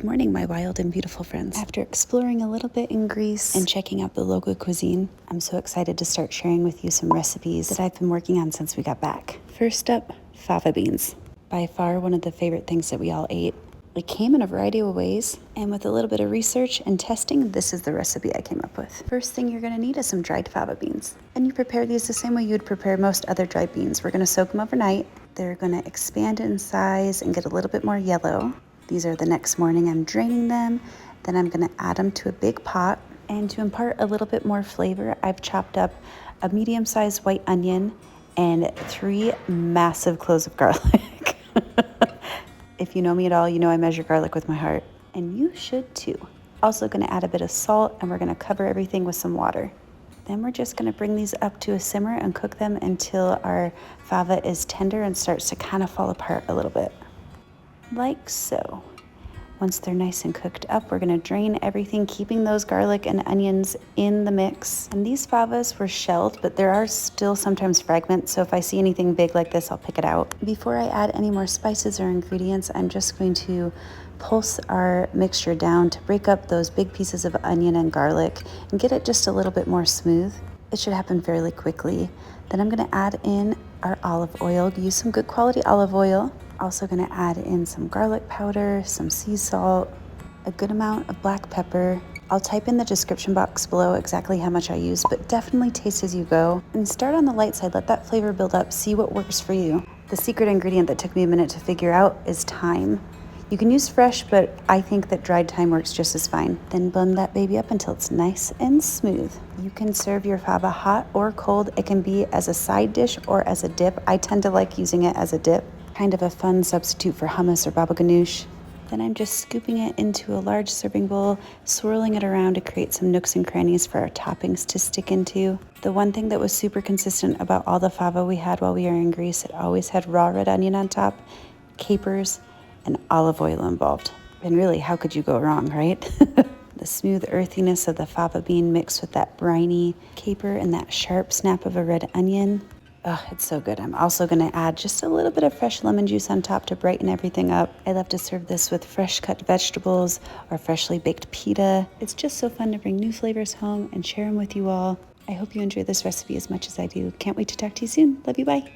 Good morning, my wild and beautiful friends. After exploring a little bit in Greece and checking out the local cuisine, I'm so excited to start sharing with you some recipes that I've been working on since we got back. First up, fava beans. By far one of the favorite things that we all ate. It came in a variety of ways, and with a little bit of research and testing, this is the recipe I came up with. First thing you're gonna need is some dried fava beans. And you prepare these the same way you'd prepare most other dried beans. We're gonna soak them overnight. They're gonna expand in size and get a little bit more yellow. These are the next morning. I'm draining them. Then I'm gonna add them to a big pot. And to impart a little bit more flavor, I've chopped up a medium-sized white onion and 3 massive cloves of garlic. If you know me at all, you know I measure garlic with my heart. And you should too. Also gonna add a bit of salt, and we're gonna cover everything with some water. Then we're just gonna bring these up to a simmer and cook them until our fava is tender and starts to kind of fall apart a little bit. Like so. Once they're nice and cooked up, we're gonna drain everything, keeping those garlic and onions in the mix. And these favas were shelled, but there are still sometimes fragments, so if I see anything big like this, I'll pick it out. Before I add any more spices or ingredients, I'm just going to pulse our mixture down to break up those big pieces of onion and garlic and get it just a little bit more smooth. It should happen fairly quickly. Then I'm gonna add in our olive oil. Use some good quality olive oil. Also gonna add in some garlic powder, some sea salt, a good amount of black pepper. I'll type in the description box below exactly how much I use, but definitely taste as you go. And start on the light side, let that flavor build up, see what works for you. The secret ingredient that took me a minute to figure out is thyme. You can use fresh, but I think that dried thyme works just as fine. Then blend that baby up until it's nice and smooth. You can serve your fava hot or cold. It can be as a side dish or as a dip. I tend to like using it as a dip. Kind of a fun substitute for hummus or baba ganoush. Then I'm just scooping it into a large serving bowl, swirling it around to create some nooks and crannies for our toppings to stick into. The one thing that was super consistent about all the fava we had while we were in Greece, it always had raw red onion on top, capers, and olive oil involved. And really, how could you go wrong, right? The smooth earthiness of the fava bean mixed with that briny caper and that sharp snap of a red onion. Oh, it's so good. I'm also gonna add just a little bit of fresh lemon juice on top to brighten everything up. I love to serve this with fresh cut vegetables or freshly baked pita. It's just so fun to bring new flavors home and share them with you all. I hope you enjoy this recipe as much as I do. Can't wait to talk to you soon. Love you, bye.